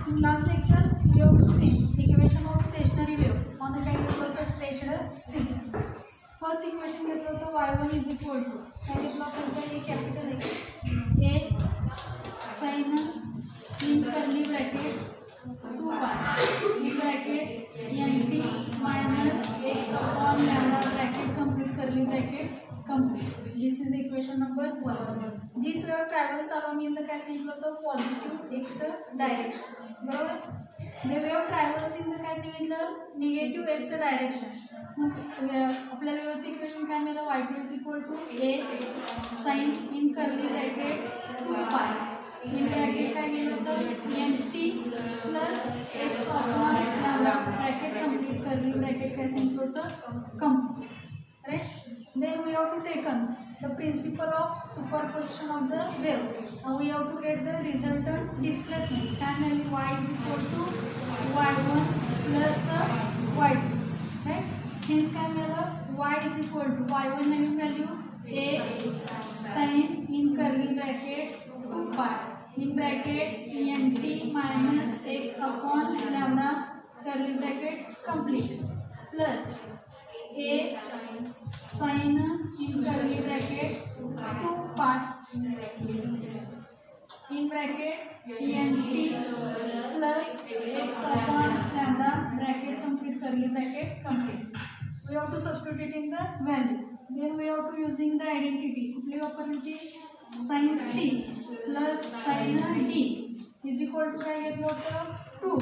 In last lecture, we have seen equation of stationary wave on the type of stationary scene. First equation घेतलं होतं y1 is equal to काय घेतलं आपण A capital A sin in curly bracket 2 in bracket nt minus x upon lambda bracket complete curly bracket complete. This is equation number 1. This wave travels along in the काय सांगितलं होतं positive x direction. बरोबर. The wave travels in the काय सांगितलं negative x direction. मग आपल्याला वेव्हचं equation काय मिळालं y2 is equal to a sin in curly bracket 2 in bracket काय गेलं होतं nt plus x upon lambda bracket complete curly bracket काय सांगितलं होतं complete right. Then we have to taken the principle of superposition of the wave. Now we have to get the resultant displacement. Tan y is equal to y1 plus y2. Right? Hence काय मिळालं y is equal to y1 Naveen value a sin in curly bracket 2 in bracket nt minus x upon lambda curly bracket complete plus a sin in curly bracket 2 in bracket nt plus x upon lambda bracket complete curly bracket complete. We have to substitute it in the value. Then we have to using the identity. कुठली वापरली sin c plus sin d is equal to काय घेतलं होतं 2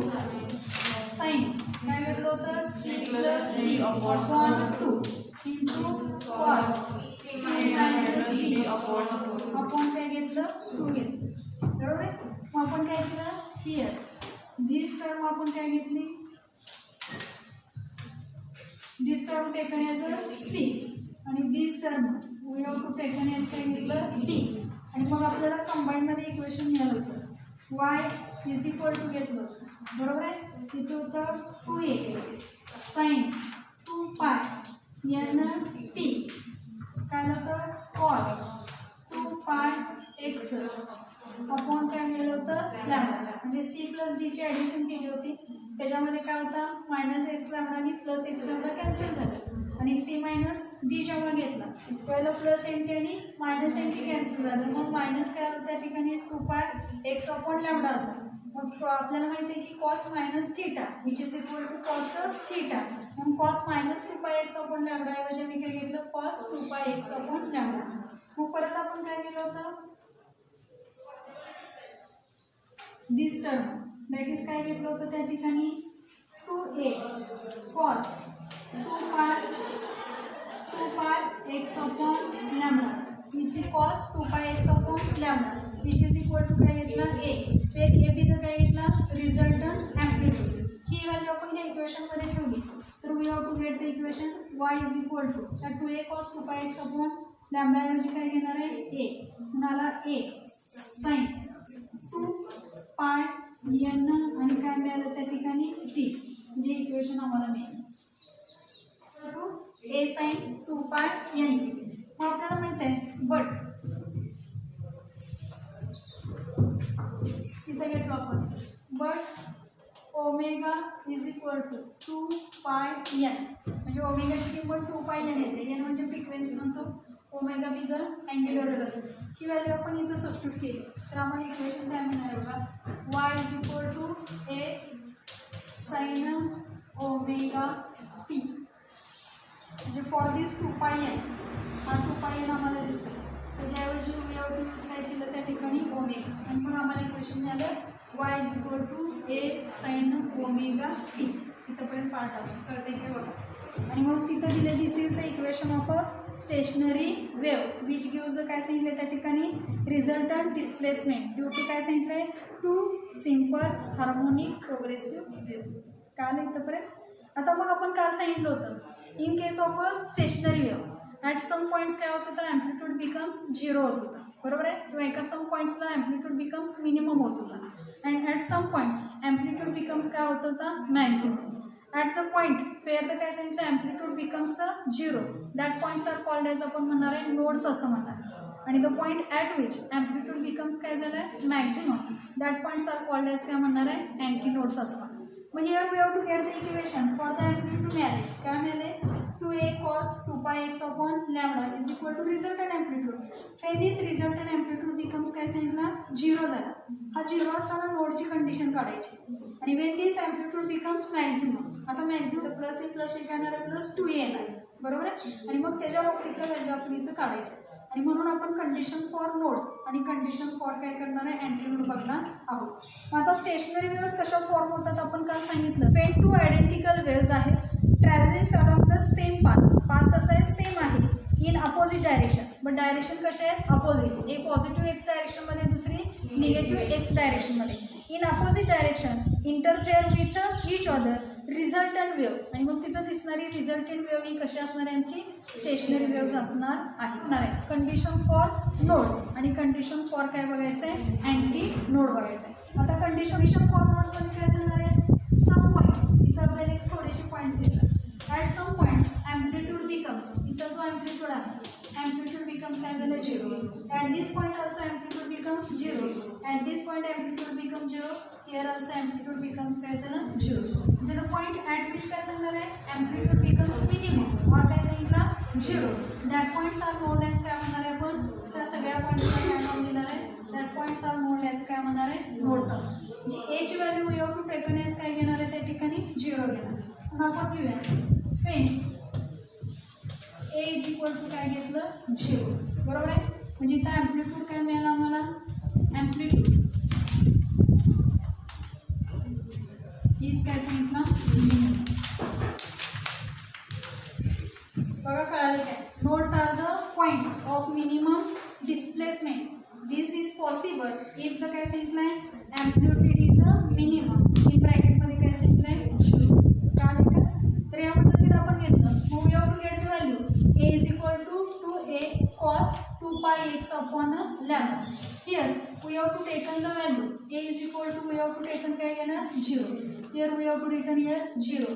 sin काय घेतलं होतं c plus d upon 2 into cos c minus d upon काय घेतलं 2 घेतलं. बरोबर. मग आपण काय केलं here this term आपण काय घेतली this term taken as a c आणि this term we have to taken as काय घेतलं d आणि मग आपल्याला कंबाईन मध्ये इक्वेशन मिळालं होतं y is equal to घेतलं बरोबर आहे. तिथे होतं 2a sin 2 n t काय होतं cos 2 x अपॉन काय मिळालं होतं लॅम्बडा म्हणजे c प्लस d ची ॲडिशन केली होती त्याच्यामध्ये काय होता मायनस एक्स लॅम्बडा आणि प्लस एक्स लॅम्बडा कॅन्सल झालं आणि c मायनस d जेव्हा घेतला पहिलं प्लस एन टी आणि मायनस एन टी कॅन्सल झालं मग मायनस काय होतं त्या ठिकाणी 2 एक्स अपॉन लॅम्बडा होता. मग आपल्याला माहिती आहे की cos minus theta which is equal to cos theta म्हणून cos minus 2 x upon lambda ऐवजी मी काय घेतलं कॉस 2 एक्स अपॉन लॅम्बडा. मग परत आपण काय केलं होतं दिस टर्म दॅट इज काय घेतलं होतं त्या ठिकाणी 2a cos 2 x upon lambda which is cos 2 x upon lambda which is equal to काय घेतला a तर a बिथं काय घेतला रिझल्टंट ॲम्प्लिट्यूड. ही व्हॅल्यू आपण या इक्वेशनमध्ये ठेवली तर we have to get the equation y is equal to त्या 2a cos 2 x upon lambda ऐवजी काय घेणार आहे a म्हणाला a sin 2 n आणि काय मिळालं त्या ठिकाणी t जे इक्वेशन आम्हाला मिळालं a sin 2 n. मग आपल्याला माहित आहे बट इथं घेतलो आपण but omega is equal to 2 n म्हणजे ओमेगाची किंमत 2 n येते. n म्हणजे फ्रिक्वेन्सी म्हणतो ओमेगा बिगर अँग्युलर वेलोसिटी. ही व्हॅल्यू आपण इथं सबस्टिट्यूट केली तर आम्हाला इक्वेशन काय मिळणार आहे बघा y is equal to a sin omega t म्हणजे फॉर दिस 2 n हा 2 n आम्हाला दिसतो त्याच्याऐवजी वी हॅव टू यूज काय केलं त्या ठिकाणी ओमेगा आणि मग आम्हाला इक्वेशन मिळालं y is equal to a sin omega t. इथंपर्यंत पार्ट आला कळते काय बघा आणि मग तिथं दिले this is the equation of a stationary wave which gives the काय सांगितलं त्या ठिकाणी रिझल्टंट डिस्प्लेसमेंट ड्यू टू काय सांगितलं आहे to simple harmonic progressive wave. काल इथंपर्यंत. आता मग आपण काल सांगितलं होतं in case of a stationary wave at some points काय होत होतं ॲम्प्लिट्यूड बिकम्स 0 होत होता बरोबर आहे किंवा एका सम पॉईंट्सला ॲम्प्लिट्यूड बिकम्स मिनिमम होत होता and at some point amplitude becomes काय होत होता maximum. At the point where the काय सांगितलं amplitude becomes 0 that points are called as आपण म्हणणार आहे नोड्स असं म्हणणार आणि the point at which amplitude becomes काय झालं आहे maximum, that points are called as काय म्हणणार आहे अँटी नोड्स असणार. मग here we have to get the equation for the amplitude मिळाले काय मिळाले 2a cos 2pi x upon lambda is equal to resultant amplitude. when this resultant amplitude becomes काय सांगितलं 0 झाला. हा 0 असताना नोडची कंडिशन काढायची आणि when this amplitude becomes maximum, आता मॅक्झिमम प्लस ए काय येणार आहे प्लस 2a येणार बरोबर आहे. आणि मग त्याच्या बाबतीतलं व्हॅल्यू आपण इथं काढायचं आणि म्हणून आपण कंडिशन फॉर नोड्स आणि कंडिशन फॉर काय करणार आहे अँटी नोड बघणार आहोत. मग आता स्टेशनरी वेव्हज कशा फॉर्म होतात आपण काल सांगितलं. वेन टू आयडेंटिकल वेव्हज आहेत travelling along the same path कसं आहे सेम आहे in opposite direction, but direction कसे आहे अपोजिट, एक पॉझिटिव्ह एक्स डायरेक्शनमध्ये दुसरी निगेटिव्ह एक्स डायरेक्शनमध्ये. In opposite direction interfere with each other resultant wave, आणि मग तिथं दिसणारी रिझल्टंट वेव्ह ही कशी असणार आहे आमची स्टेशनरी वेव्हज असणार आहे. कंडिशन फॉर नोड आणि कंडिशन फॉर काय बघायचं आहे अँटी नोड बघायचं आहे. आता कंडिशन फॉर नोड्समध्ये काय असणार आहे सम पॉईंट्स, इथं आपल्याला एक थोडेसे पॉईंट्स दिसतात. At some points amplitude becomes, इथं जो ॲम्प्लिट्यूड आहे ॲम्प्लिट्यूड बिकम्स काय झालं 0. At this point also amplitude becomes 0. At this point amplitude become 0. Here also amplitude becomes काय झालं 0. म्हणजे द पॉईंट ॲट विच काय सांगणार आहे ॲम्प्लिट्यूड बिकम्स मिनिमम और काय सांगितलं 0. That points are known as काय म्हणणार आहे आपण त्या सगळ्या पॉईंट्सला काय नाव दिलं आहे that points are known as काय म्हणणार आहे नोड्स असणार. म्हणजे एची value we have to taken as काय घेणार आहे त्या ठिकाणी 0 घेणार. म्हणून आपण घेऊया पेन ए इज इक्वल टू काय घेतलं 0 बरोबर आहे. म्हणजे इथं ॲम्प्लिट्यूड काय मिळालं आम्हाला ॲम्प्लिट्यूड हीच काय सांगितलं बघा कळालं काय. Nodes are the points of minimum displacement. This is possible if the काय सांगितलं आहे amplitude is a minimum in ब्रॅकेटमध्ये काय सांगितलं आहे 0 कळालं का. तर या पद्धतीने आपण घेतलं. मग we have to get the value A is equal to 2a cos 2pi x upon lambda. Here we have to taken the value a is equal to we have to taken काय घेणार 0. Here we have to written here 0.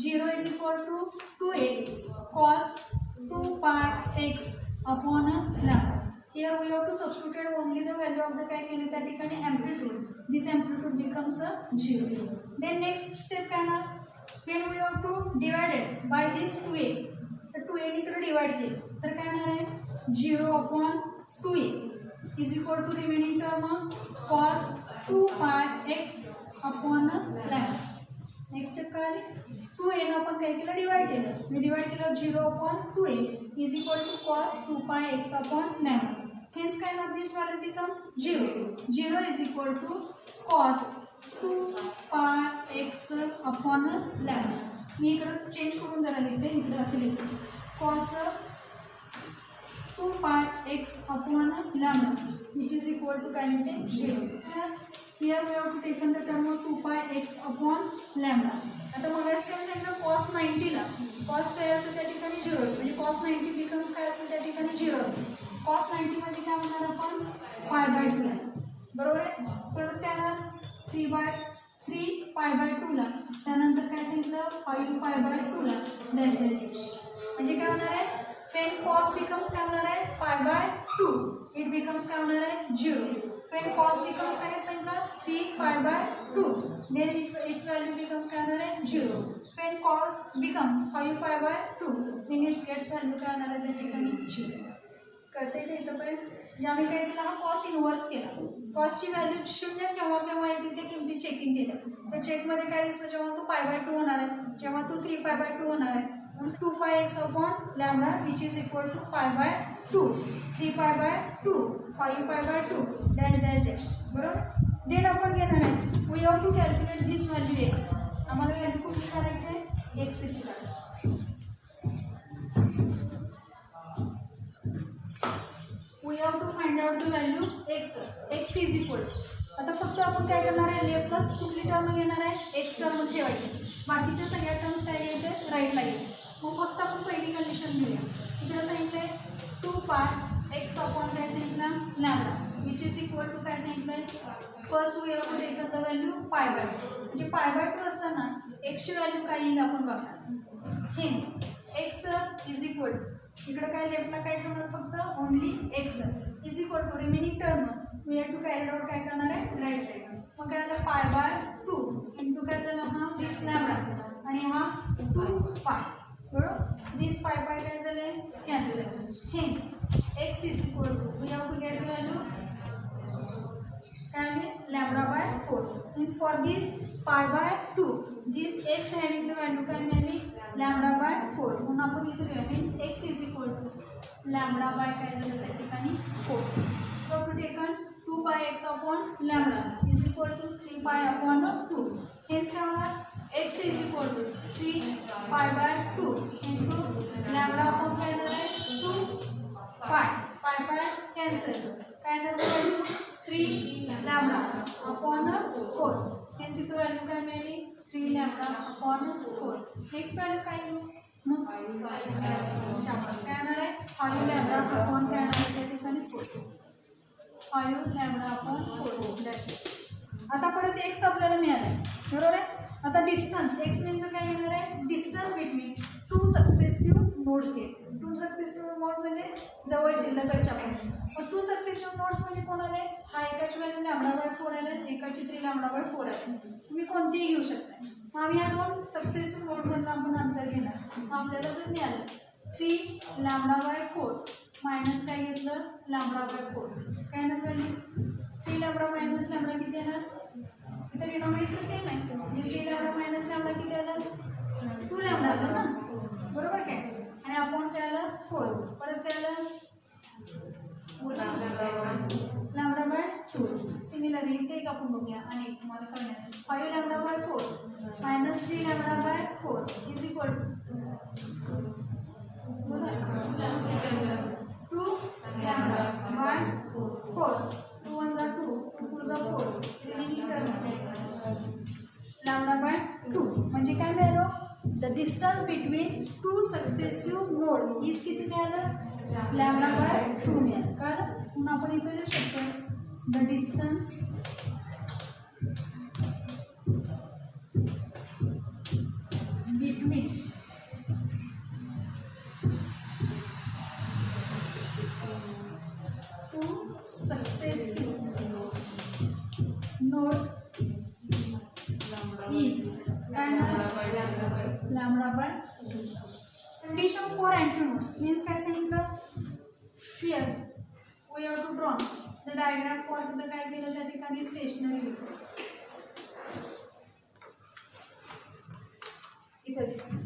0 is equal to 2a cos 2pi x upon lambda. Here we have to substitute only the value of the काय केले त्या ठिकाणी amplitude. This amplitude becomes a 0. Then next step काय ना when we have to divide it by this 2a, तर 2a इकडे divide केलं तर काय होणार आहे 0 upon 2a is equal to remaining term cos 2pi x upon lambda. Next step काय आली 2a न आपण काय केलं डिवाइड केलं. मी डिवाइड केलं 0 upon 2a is equal to cos 2pi x upon lambda. Hence काय ना this value becomes 0. 0 is equal to cos 2pi x upon lambda. मी इकडं चेंज करून जरा लिहिते इकडे असं लिहिते cos 2pi x upon lambda which is equal to काय लिहिते 0. Here we have to taken the term of 2pi x upon lambda. आता मला सांगितलं cos 90 ला cos काय होतं त्या ठिकाणी 0 म्हणजे cos 90 बिकम्स काय असतं त्या ठिकाणी 0 असतं. cos 90 मध्ये काय म्हणणार आपण π/2 बरोबर आहे. परत त्याला 3π/2 ला त्यानंतर काय सांगितलं 5π/2 ला म्हणजे काय होणार आहे when cos becomes काय होणार आहे π/2 it becomes काय होणार आहे 0. when cos becomes काय सांगितलं 3π/2 then its value becomes काय होणार आहे 0. when cos becomes 5π/2 then its gets value काय होणार आहे त्या ठिकाणी 0. करते का इथंपर्यंत. जे आम्ही काय केलं हा कॉस इनवर्स केला. कॉसची व्हॅल्यू 0 केव्हा केव्हा येते ते किमती चेकिंग केल्या. तर चेकमध्ये काय दिसतं जेव्हा तो π/2 होणार आहे जेव्हा तो 3π/2 होणार आहे 2pi x upon lambda which is equal to π/2 3π/2 5π/2 dash बरोबर. देन आपण घेणार आहे we have to calculate this value x. आम्हाला व्हॅल्यू कुठली काढायची आहे x ची काढायची. we have to find out the value x is equal. आता फक्त आपण काय करणार आहे लेफ्ट प्लस कुठली टर्म घेणार आहे x टर्म ठेवायची. बाकीच्या सगळ्या टर्म्स काय घ्यायचे राईटला घ्यायचे. मग फक्त आपण पहिली कंडिशन घेऊया. इकडे सांगितलंय 2pi x upon काय सांगितलं lambda which is equal to काय सांगितलंय first we have to take the value π/2 म्हणजे π/2 असताना x ची व्हॅल्यू काय येईल आपण बघणार. हेन्स x इज इक्वल इकडे काय लेफ्टला काय ठेवणार फक्त only x is equal to remaining term we have to carry out काय करणार आहे राईट साईड मग काय झालं पाय बाय 2 इंटू काय झालं हा दिस लॅम्बडा आणि हा 2 पाय बरोबर दिस पाय पाय काय झाले cancel hence x is equal to we have to get value काय आहे lambda by 4 means for this pi by 2 this x having the value काय मिळाली लॅम्बडा बाय 4 म्हणून आपण इथे लिहूया means x is equal to lambda by काय झालं त्या ठिकाणी 4 to taken 2 pi x upon lambda is equal to 3 pi upon 2 हेच काय होणार एक्स इज इक्वल टू 3 पाय बाय 2 इंटू लॅम्बडा अपॉन काय येणार आहे 2 पाय पाय पाय कॅन्सल काय येणार व्हॅल्यू 3 लॅम्बडा अपॉन 4 हेच इथं व्हॅल्यू काय मिळाली 3 लॅम्बडा अपॉन 4 नेक्स्ट व्हॅल्यू काय येईल मग काय येणार आहे 5 लॅम्बडा अपॉन काय येणार आहे त्या ठिकाणी 4 5 लॅम्बडा अपॉन 4 आता परत एक्स आपल्याला मिळाला आहे बरोबर आहे आता डिस्टन्स एक्स म्हणजे काय येणार आहे डिस्टन्स बिटवीन 2 सक्सेसिव्ह नोड्स घ्यायचे 2 सक्सेसिव्ह नोड्स म्हणजे जवळचे लगतच्या पॉईंट मग 2 सक्सेसिव्ह नोड्स म्हणजे कोण आले हा एकाची व्हॅल्यू लॅम्बडा बाय 4 आले एकाची 3 लॅम्बडा बाय 4 आले तुम्ही कोणतीही घेऊ शकता मग आम्ही ह्या 2 सक्सेसिव्ह नोडमधून आपण अंतर घेणार मग आपल्याला जर मिळालं 3 लॅम्बडा बाय 4 मायनस काय घेतलं लॅम्बडा बाय 4 काय येणार व्हॅल्यू 3 लॅम्बडा मायनस लॅम्बडा किती येणार इथं डिनॉमिनेटर सेम आहे म्हणजे 3 लॅम्बडा मायनस लॅम्बडा किती आलं 2 लॅम्बडा आलं ना बरोबर काय आणि आपण काय आलं 4 परत काय आलं लॅम्बडा बाय 2 सिमिलरली इथे एक आपण बघूया आणि तुम्हाला करण्यासाठी 5 lambda by 4 minus 3 lambda by 4 is equal to 2 lambda by 4 2 1 जा 2 2 2 जा 4 रिमेनिंग टर्म लॅम्बडा बाय 2 म्हणजे काय मिळालं the distance between 2 successive node is किती मिळालं लॅम्बडा बाय 2 मिळालं कारण म्हणून आपण इथे लिहू शकतो the distance between successive node is lambda by condition for antinodes means काय सांगितलं here we have to draw the diagram for the काय दिलं त्या ठिकाणी stationary waves इथं दिसतं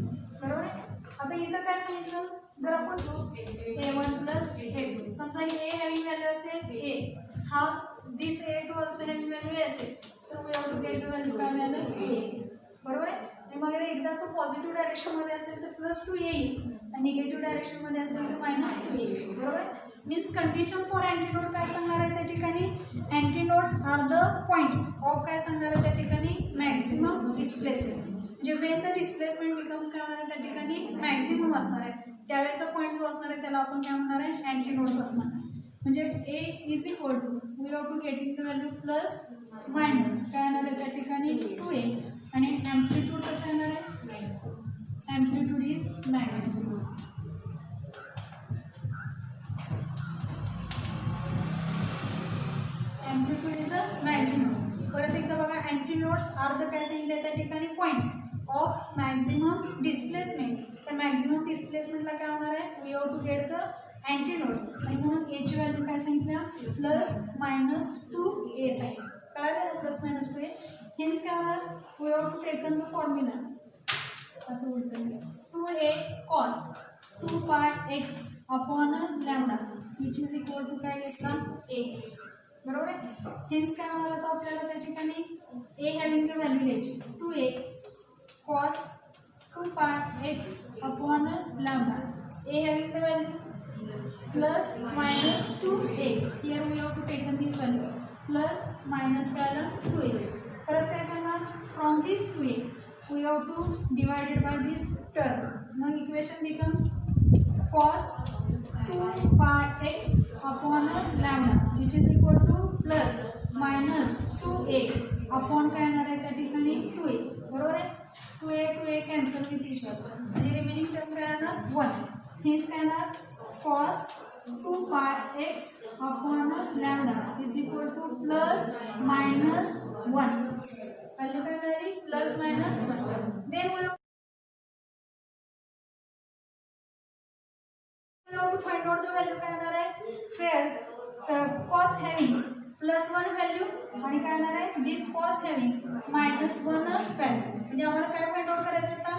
बरोबर आहे आता इथं काय सांगितलं जर आपण a1 plus a2 समजा a हॅविंग व्हॅल्यू असेल a हा दिस a2 ऑल्सो हॅविंग व्हॅल्यू असेल तर we have to get the value काय मिळालं a बरोबर आहे आणि मग एकदा तो पॉझिटिव्ह डायरेक्शनमध्ये असेल तर +2 येईल आणि निगेटिव्ह डायरेक्शनमध्ये असेल तर -2 येईल बरोबर मीन्स कंडिशन फॉर अँटीनोड काय सांगणार आहे त्या ठिकाणी अँटीनोड्स आर द पॉईंट्स ऑफ काय सांगणार आहे त्या ठिकाणी मॅक्झिमम डिस्प्लेसमेंट म्हणजे वेन द डिस्प्लेसमेंट बिकम्स काय होणार आहे त्या ठिकाणी मॅक्झिमम असणार आहे त्यावेळेचा पॉईंट जो असणार आहे त्याला आपण काय म्हणणार आहे अँटीनोड्स असणार म्हणजे A is equal to we have to getting the value plus minus काय येणार आहे त्या ठिकाणी 2a आणि ॲम्प्लिट्यूड कसं येणार आहे amplitude is maximum amplitude is a maximum परत एकदा बघा अँटीनोड्स आर द काय सांगितलं त्या ठिकाणी पॉईंट्स ऑफ मॅक्झिमम डिस्प्लेसमेंट त्या मॅक्झिमम डिस्प्लेसमेंटला काय होणार आहे we have to get the antinodes आणि म्हणून एची व्हॅल्यू काय सांगितलं +-2a साईड कळालं ना +-2a हेच काय होणार we have to taken the formula असं बोलतो 2a cos 2 pi x upon lambda which is equal to काय घेतला a बरोबर आहे हेच काय होणार आता आपल्याला त्या ठिकाणी a हॅविंग द व्हॅल्यू घ्यायची 2a cos 2 pi x upon lambda a having the value plus minus 2a here we have to take this value plus minus काय आलं 2a परत काय करणार from this 2a we have to divide it by this term मग equation becomes cos 2 pi x upon lambda which is equal to plus minus 2a upon काय येणार आहे त्या ठिकाणी 2a बरोबर आहे 2a cancel with each other म्हणजे remaining term काय येणार 1 हेच काय येणार cos 2 pi x upon lambda is equal to plus minus 1. Value काय मिळाली? Plus minus 1. Then we have to find out the value काय येणार आहे? Here cos having plus 1 value आणि काय येणार आहे? This cos having minus 1 value. म्हणजे आम्हाला काय फाइंड आउट करायचं आता?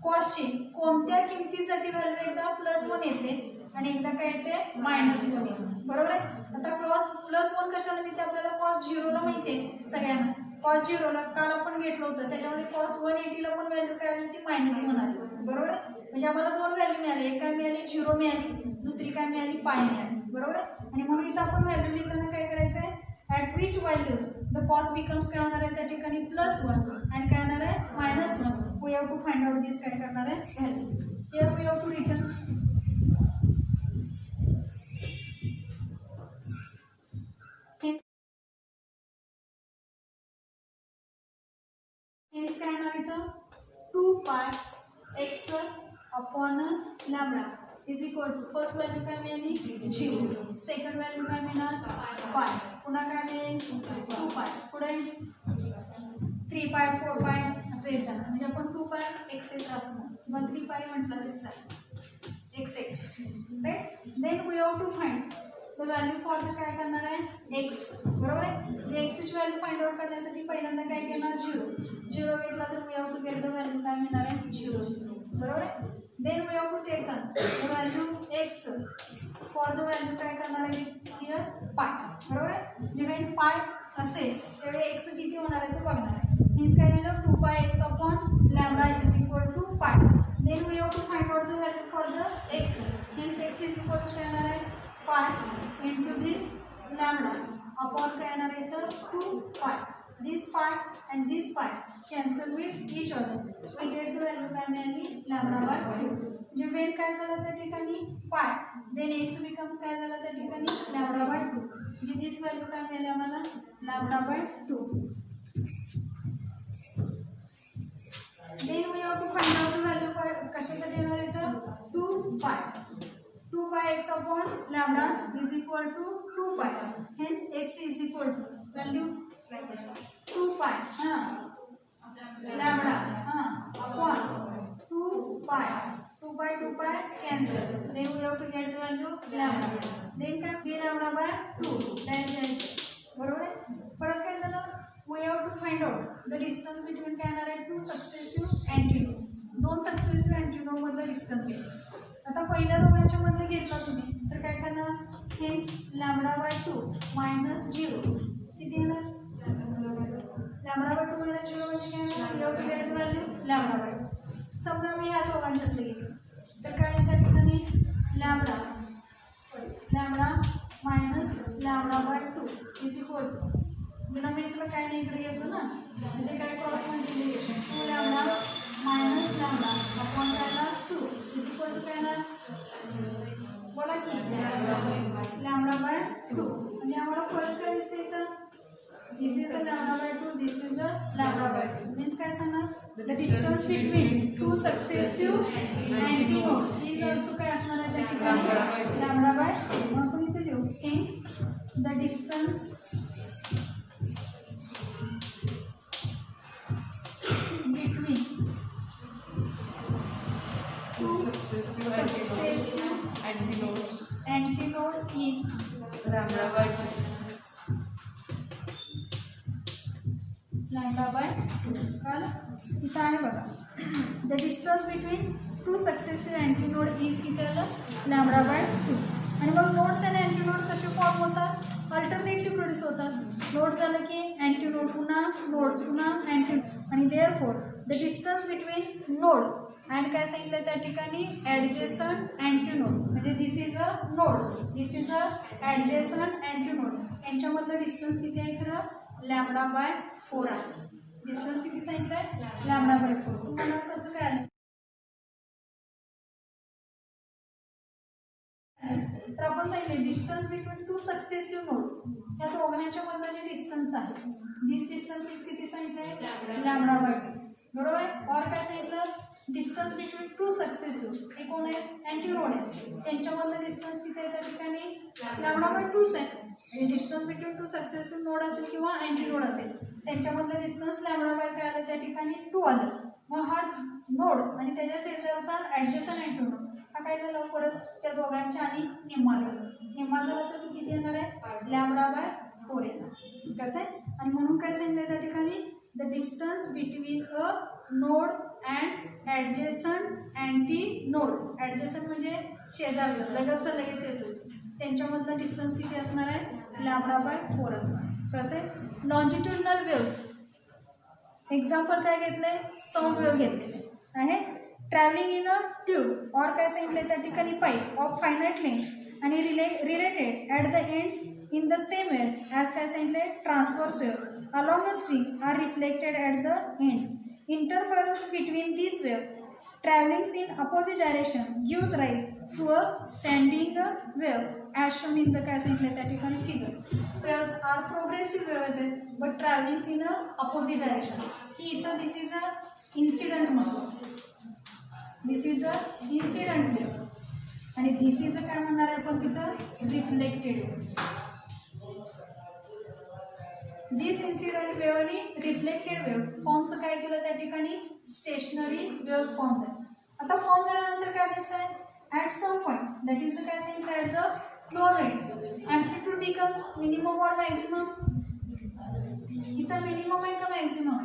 कॉसची कोणत्या किमतीसाठी व्हॅल्यू एकदा +1 येते आणि एकदा काय येते -1 येते. बरोबर आहे. आता +1 कशाला मिळते आपल्याला? cos 0 ला माहिती आहे सगळ्यांना. cos 0 ला काल आपण घेतलं होतं त्याच्यामध्ये cos 180 ला पण व्हॅल्यू काय आली होती? -1 आली. बरोबर आहे. म्हणजे आम्हाला दोन व्हॅल्यू मिळाली. एक काय मिळाली? 0 मिळाली. दुसरी काय मिळाली? पाय मिळाली. बरोबर आहे. आणि म्हणून इथं आपण व्हॅल्यू लिहिताना काय करायचं आहे? At which values the cos becomes काय होणार आहे त्या ठिकाणी +1 आणि काय होणार आहे? -1. We have to find out this काय करणार आहे? Value. Here we have to return हेच काय येणार इथं? 2 pi x upon lambda is equal to first value काय मिळाली? 0. सेकंड व्हॅल्यू काय मिळणार? पाय. पुन्हा काय मिळेल? 2 pi. पुढे 3 pi 4 pi असं येत जाणार. म्हणजे आपण 2 pi x असणार किंवा 3 pi म्हटलं तरी चालेल. x right. Then we have to find the value for the काय करणार आहे? x. बरोबर आहे. म्हणजे x ची व्हॅल्यू फाइंड आउट करण्यासाठी पहिल्यांदा काय घेणार? 0 घेतला तर we have to get the value काय मिळणार आहे? 0. बरोबर आहे. Then we have to taken the value x for the value काय करणार आहे? हिअर पाय. बरोबर आहे. म्हणजे वेन पाय असेल तेवढे x किती होणार आहे ते बघणार आहे. मीन्स काय मिळणार? 2 pi x upon lambda is equal to pi. Then we have to find out the value for the x. Means x is equal to काय येणार आहे? पाय इंटू दिस लॅम्बडा अपॉन काय येणार आहे तर 2 pi. This pi and this pi cancel with each other. We get the value काय मिळाली? λ/2. म्हणजे वेन काय झालं त्या ठिकाणी? पाय. देन x becomes काय झालं त्या ठिकाणी? λ/2. म्हणजे दिस व्हॅल्यू काय मिळाली आम्हाला? λ/2. Then we have to find out the value कशासाठी येणार आहे तर 2 pi. 2 pi x upon lambda is equal to 2 pi. Hence x is equal to value 2 pi lambda upon 2 pi. 2 pi cancel. Then we have to get the value lambda. Then काय? b lambda/2 dash. बरोबर आहे. परत काय झालं? we have to find out the distance between काय येणार आहे? 2 successive antinodes. 2 successive antinodes मधलं डिस्टन्स घ्यायचं. आता पहिल्या दोघांच्या मधलं घेतला तुम्ही तर काय करणार? हेच λ/2 -0 किती येणार? λ/2 -0 म्हणजे काय येणार? You have to get the value λ/2. समजा मी ह्या दोघांच्यातलं घेतलं तर काय त्या ठिकाणी लॅम्बडा -λ/2 इज इक्वल टू डिनॉमिनेटरला काय नाही इकडे येतो ना म्हणजे काय cross multiplication 2 lambda minus lambda upon काय 2 इज इक्वल टू काय ना बोला की λ/2. म्हणजे आम्हाला फरक काय दिसते इथं? This is the λ/2, this is the λ/2. Means काय सांगणार? The distance between 2 successive antinodes is also काय असणार आहे त्या ठिकाणी? λ/2. मग आपण इथे लिहू hints the distance between 2 successive antinode is λ/2. कळलं? इथं आहे बघा the distance between 2 successive antinode is किती आलं? λ/2. आणि मग नोड्स आणि अँटीनोड कसे फॉर्म होतात? अल्टरनेटली प्रोड्यूस होतात. नोड झालं की अँटीनोड पुन्हा नोड्स पुन्हा अँटीनोड आणि therefore the distance between node and काय सांगितलं त्या ठिकाणी? Adjacent antinode. म्हणजे this is a node, this is a adjacent antinode. यांच्यामधलं डिस्टन्स किती आहे खरं? λ/4 आहे. डिस्टन्स किती सांगितलं आहे? λ/4. तुम्हाला कसं काय आलं? तर आपण सांगितलं डिस्टन्स बिटवीन 2 सक्सेसिव्ह नोड ह्या दोघांच्या मधलं जे डिस्टन्स आहे दिस डिस्टन्स इज किती सांगितलं आहे? λ/2. बरोबर आहे. और काय सांगितलं? डिस्टन्स बिटवीन टू सक्सेसिव्ह, हे कोण आहे, अँटी नोड आहे, त्यांच्यामधलं डिस्टन्स किती आहे त्या ठिकाणी λ/2 आहे. आणि distance between two successive node असेल किंवा अँटी नोड असेल त्यांच्यामधलं डिस्टन्स λ काय आलं त्या ठिकाणी 2 आलं. मग हा नोड आणि त्याच्या शेजारचा ॲडजस्टंट अँटी नोड हा काय झाला, परत त्या दोघांच्या आणि निम्मा झाला तर तो किती येणार आहे, λ/4 येणार. कळत आहे. आणि म्हणून काय सांगितलं त्या ठिकाणी, the distance between a node and adjacent anti node, adjacent म्हणजे शेजारचं लगेच येतो, त्यांच्यामधलं डिस्टन्स किती असणार आहे, λ/4 असणार. कळत आहे. लॉन्जिट्युडनल वेव्स एक्झाम्पल काय घेतलंय, साऊंड वेव्ह घेतलेले आहे. Travelling in a tube or काय सांगितलंय त्या ठिकाणी पाईप ऑफ फायनाईट लेंथ आणि related at the ends in the same ways as काय सांगितलंय transverse wave along the string are reflected at the ends. Interference between this wave traveling in opposite direction gives rise to a standing wave as shown in the काय सांगितलं त्या ठिकाणी figure. Waves are progressive waves आहेत but traveling in a opposite direction. ही इथं this is a incident म्हणतो, दिस is a incident wave आणि दिस is अ काय म्हणणार आहे आपण तिथं रिफ्लेक्टेड वेव्ह. दिस इन्सिडेंट वेव्ह आणि रिफ्लेक्टेड वेव्ह फॉर्म्स काय केलं त्या ठिकाणी स्टेशनरी वेव्स फॉर्म झाले. आता फॉर्म झाल्यानंतर काय दिसत आहे, at some point that is the काय सांगितलं at the close end amplitude becomes minimum or maximum. इथं मिनिमम आहे का मॅक्सिमम,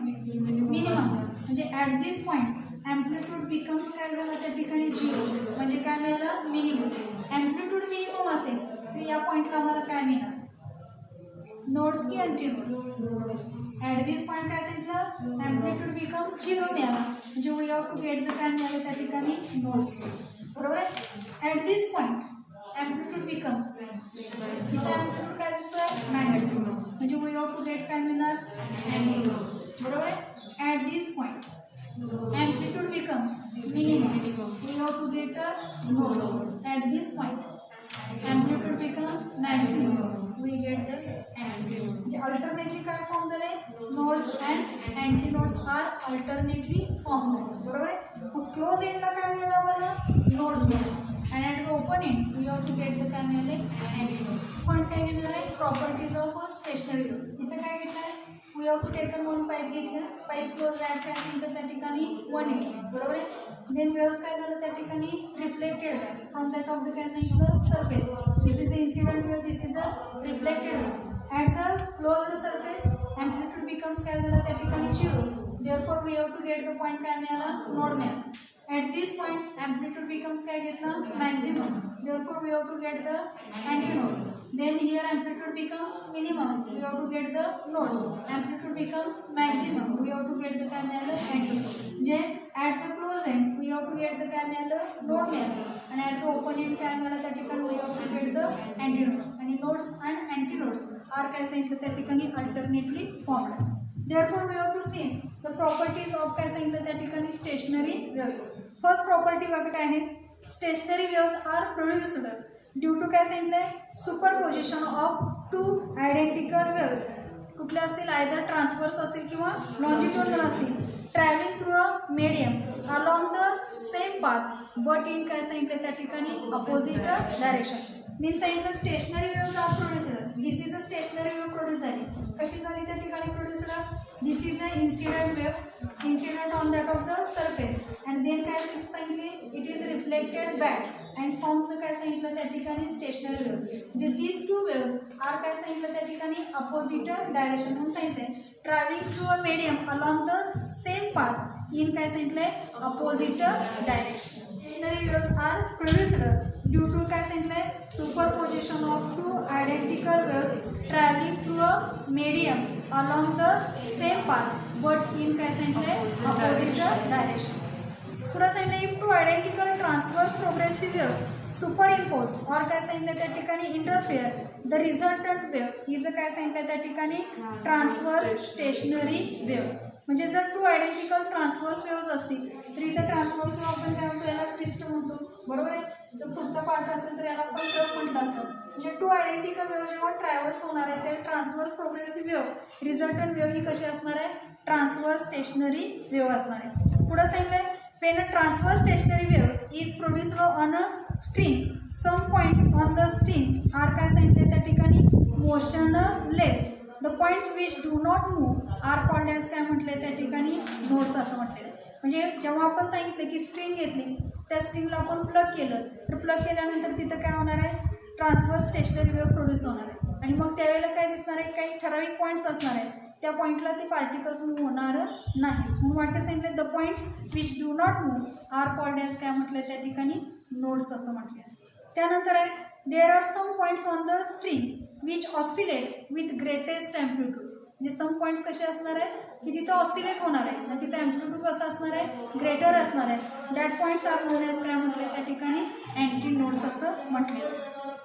मिनिमम म्हणजे at this point amplitude becomes काय झालं त्या ठिकाणी 0 म्हणजे काय मिळालं, मिनिमम. ॲम्प्लिट्यूड मिनिमम असेल तर या पॉईंटला आम्हाला काय मिळणार, नोड्स की anti nodes. At this point काय सांगितलं, ॲम्प्लिट्यूड बिकम 0 मिळाला म्हणजे we have to get the काय मिळालं त्या ठिकाणी नोड्स. बरोबर आहे. At this point amplitude becomes, तिथे ॲम्प्लिट्यूड काय दिसतोय, मॅक्सिमम म्हणजे वी हॅव टू गेट काय मिळणार, अँटी नोड्स. बरोबर आहे. At this point amplitude becomes minimum we have to get a node. At this point amplitude becomes maximum we get this anti. म्हणजे alternately काय form झाले, nodes and anti nodes are alternately form झाले. बरोबर आहे. मग close एंडला काय मिळालं आम्हाला, नोड्स मिळाले आणि at the open end we have to get the काय मिळाले, अँटी नोड्स. पण काय घेणार आहे, प्रॉपर्टीज ऑफ स्टेशनरी वेव्ह. इथं काय घेतलं आहे, we have to taken one pipe घेतलं, पाईप क्लोज ॲट काय सांगितलं त्या ठिकाणी 180. बरोबर आहे. देन वेव्स काय झालं त्या ठिकाणी reflected wave from that of the काय सांगितलं surface. This is a incident wave, this is a reflected wave. At the closed surface amplitude becomes काय झालं त्या ठिकाणी 0. Therefore we have to get the point काय मिळाला, नोड मिळाला. At this point amplitude becomes काय घेतलं, maximum. Therefore we have to get the anti node. Then here amplitude becomes minimum. We have to get the node. Amplitude becomes maximum. We have to get the काय मिळालं, anti. जे at the close end we have to get the काय मिळालं, node मिळालं आणि at the open end काय मिळालं त्या ठिकाणी we have to get the antinodes. आणि nodes and antinodes are काय सांगितलं त्या ठिकाणी alternately formed. Therefore we have to see the properties of काय सांगितलं त्या ठिकाणी stationary waves. First property बघा काय आहे, stationary waves are produced due to काय सांगितलंय, सुपरपोजिशन ऑफ 2 आयडेंटिकल वेव्स. कुठले असतील, आयदर ट्रान्सवर्स असतील किंवा लॉन्जिट्युडनल असतील, travelling through a medium along the same path but in काय सांगितलं त्या ठिकाणी अपोजिट डायरेक्शन. मीन्स सांगितलं stationary waves are produced. This is a stationary wave produce झाली. कशी झाली त्या ठिकाणी produced, this is a incident wave, incident on that of the surface and then काय सांगितली, it is reflected back and forms काय सांगितलं त्या ठिकाणी स्टेशनरी वेव्ह. म्हणजे दीज 2 वेव्स आर काय सांगितलं त्या ठिकाणी अपोजिट डायरेक्शन म्हणून सांगितलंय. Travelling through a medium along the same path in काय सांगितलंय opposite direction. Stationary waves are produced due to काय सांगितलंय, superposition of 2 identical waves travelling through a medium along the same path but in काय सांगितलंय opposite direction. पुढे सांगितलं, if 2 identical transverse progressive wave superimpose or काय सांगितलं त्या ठिकाणी interfere the resultant wave is काय सांगितलं त्या ठिकाणी ट्रान्सवर्स स्टेशनरी वेव्ह. म्हणजे जर 2 आयडेंटिकल ट्रान्सवर्स वेव्स असतील तर इथं ट्रान्सवर्स वेव्ह आपण काय म्हणतो, याला ट्विस्ट म्हणतो. बरोबर आहे. तर पुढचा पार्ट असेल तर याला आपण कर्व म्हटलं असतं. म्हणजे 2 आयडेंटिकल वेव्ह जेव्हा ट्रॅव्हल्स होणार आहे तेव्हा transverse progressive wave resultant wave ही कशी असणार आहे, ट्रान्सवर्स स्टेशनरी वेव्ह असणार आहे. पुढे सांगितलंय, when a transverse stationary wave is produced on a string, some points on the strings are काय सांगितले त्या ठिकाणी motionless. The points which do not move are called as काय म्हटले त्या ठिकाणी नोड्स असं म्हटलेलं. म्हणजे जेव्हा आपण सांगितलं की स्ट्रिंग घेतली त्या स्ट्रिंगला आपण प्लग केलं तर प्लग केल्यानंतर तिथं काय होणार आहे ट्रान्सवर्स स्टेशनरी वेव्ह प्रोड्यूस होणार आहे आणि मग त्यावेळेला काय दिसणार आहे काही ठराविक पॉईंट्स असणार आहेत त्या पॉईंटला ते पार्टिकल्स मूव्ह होणार नाही. म्हणून वाक्य सांगितलं the points which do not move are called as काय म्हटलं त्या ठिकाणी नोड्स असं म्हटलं. त्यानंतर आहे there are some points on the string which oscillate with greatest amplitude. म्हणजे सम पॉईंट्स कसे असणार आहे की तिथं ऑसिलेट होणार आहे आणि तिथं ॲम्प्लिट्यूड कसं असणार आहे ग्रेटर असणार आहे. That points are known as काय म्हटले त्या ठिकाणी अँटी नोड्स असं म्हटले.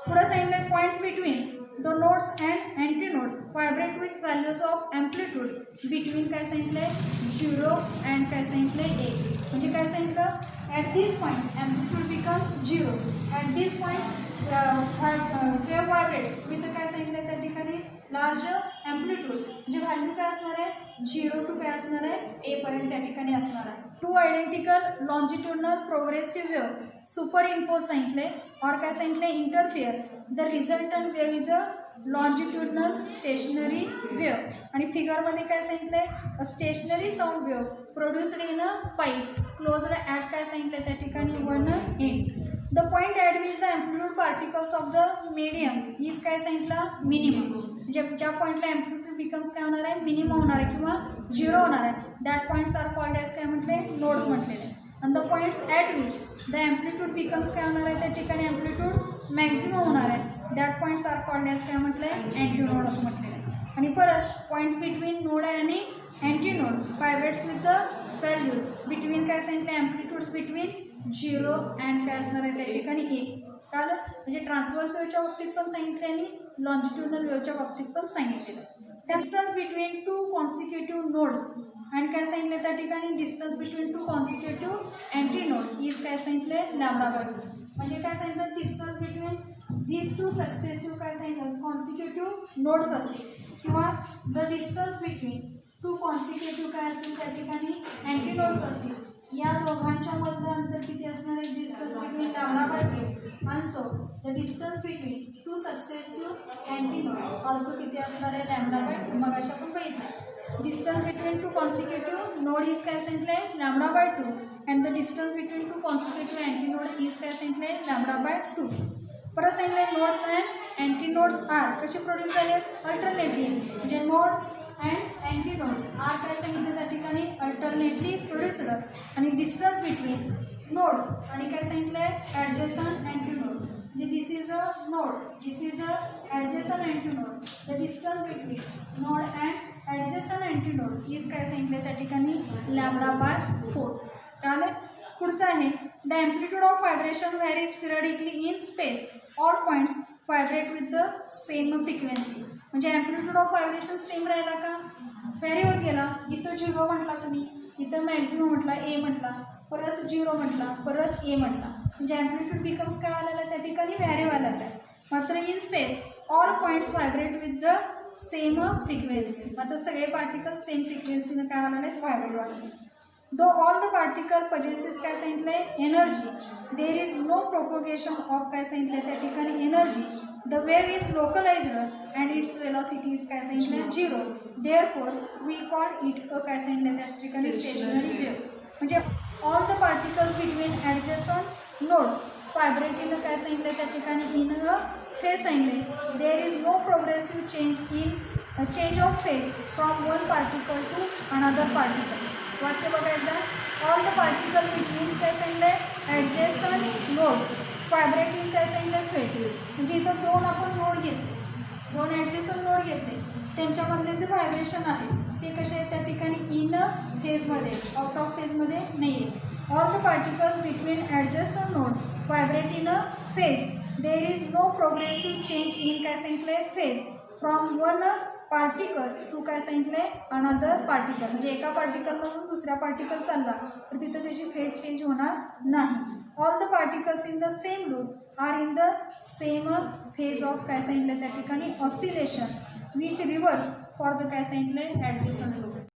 पुढे सांगितलं points between the nodes and anti nodes vibrate with values of amplitudes between काय सांगितलं आहे 0 अँड काय सांगितलं आहे 1. म्हणजे काय सांगितलं at this point amplitude becomes 0 at this point wave vibrates with काय सांगितलं त्या ठिकाणी लार्ज ॲम्प्लिट्यूड. म्हणजे व्हॅल्यू काय असणार आहे 0 टू काय असणार आहे ए पर्यंत त्या ठिकाणी असणार आहे. Two identical longitudinal progressive wave superimpose सांगितले और काय सांगितले interfere the resultant wave is a longitudinal stationary wave. आणि फिगरमध्ये काय सांगितलं आहे stationary sound wave produced in a pipe closed at काय सांगितलं त्या ठिकाणी 1 end. The point at which the amplitude particles of the medium is काय सांगितलं मिनिमम. म्हणजे ज्या पॉईंटला ॲम्प्लिट्यूड बिकम्स काय होणार आहे मिनिमम होणार आहे किंवा 0 होणार आहे that points are called as काय म्हटले नोड्स म्हटलेले. आणि the points at which the amplitude becomes काय होणार आहे त्या ठिकाणी ॲम्प्लिट्यूड मॅक्झिमम होणार आहे that points are called as काय म्हटलं आहे अँटी नोड असं म्हटलेलं आहे. आणि परत पॉईंट्स बिटवीन नोड आणि anti node vibrates with the values between काय सांगितलं ॲम्प्लिट्यूड्स बिटवीन 0 अँड काय असणार आहे त्या ठिकाणी 1. कारण म्हणजे ट्रान्सवर्स वेव्हच्या बाबतीत पण सांगितले आणि लॉन्जिट्युडनल वेव्हच्या बाबतीत पण सांगितलेलं. Distance between 2 consecutive nodes and काय सांगितले त्या ठिकाणी distance between 2 consecutive antinode is काय सांगितले λ/2. म्हणजे काय सांगितलं डिस्टन्स बिटवीन these 2 सक्सेसिव्ह काय सांगितलं कॉन्सिक्युटिव्ह नोड्स असतील किंवा द डिस्टन्स बिटवीन 2 कॉन्सिक्युटिव्ह काय असतील त्या ठिकाणी अँटी नोड्स असतील. या दोघांच्या मधलं अंतर किती असणार आहे डिस्टन्स बिटवीन λ/2 आणि so the distance between 2 successive antinode also किती असणार आहे λ/2. मग अशा पण बघितलं distance between 2 consecutive node is काय सांगितलं आहे λ/2 and the distance between 2 consecutive antinode is काय सांगितलं आहे λ/2. परत सांगितलं nodes and anti nodes are कसे प्रोड्यूस झाले अल्टरनेटली. म्हणजे nodes and anti nodes are काय सांगितलं त्या ठिकाणी अल्टरनेटली प्रोड्युस्ड. आणि डिस्टन्स बिटवीन नोड आणि काय सांगितलं आहे ॲडजेसंट अँटी नोड. म्हणजे this is a node this is a adjacent antinode. The distance between node and adjacent antinode is काय सांगितलं त्या ठिकाणी λ/4. त्यामुळे पुढचं आहे the amplitude of vibration varies periodically in space all points vibrate with the same frequency. म्हणजे amplitude of vibration same राहिला का व्हॅरी होत गेला. इथं 0 म्हटला तुम्ही इथं मॅक्झिमम म्हटला ए म्हटला परत 0 म्हटला परत ए म्हटला. म्हणजे ॲम्प्लिट्यूड बिकम्स काय आलेला त्या ठिकाणी व्हॅरी व्हायला आहे. मात्र in space all points vibrate with the same frequency. मात्र सगळे पार्टिकल्स सेम फ्रिक्वेन्सीनं काय आलेले आहेत व्हायब्रेट वाढले. Though all the particle possesses काय सांगितलं आहे energy there is no propagation of काय सांगितलं त्या ठिकाणी energy. The wave is localized and its velocity is काय सांगितलं 0. Therefore we call it a काय सांगितलं त्या ठिकाणी स्टेशनरी वेव. म्हणजे all the particles between adjacent node vibrating काय सांगितलं त्या ठिकाणी इन अ फेज सांगितले there is no progressive change of phase from one particle to another particle. वाक्य बघा एकदा ऑल द पार्टिकल बिटवीन्स काय सांगितलं ॲडजेसंट नोड व्हायब्रेटिंग काय सांगितलं फेज. म्हणजे इथं 2 आपण नोड घेतले 2 ॲडजेसंट नोड घेतले त्यांच्यामधले जे व्हायब्रेशन आहे ते कसे आहेत त्या ठिकाणी इन फेजमध्ये आउट ऑफ फेजमध्ये नाही आहे. All the particles between adjacent node vibrate in a phase there is no progressive change in काय सांगितलं phase from one particle to काय सांगितलं अनदर पार्टिकल. म्हणजे एका पार्टिकलमधून दुसऱ्या पार्टिकल चालला तर तिथं त्याची फेज चेंज होणार नाही. All the particles in the same loop are in the same phase of काय सांगितलं त्या ठिकाणी oscillation which reverse for the काय सांगितलं ॲडजेसंट लूप.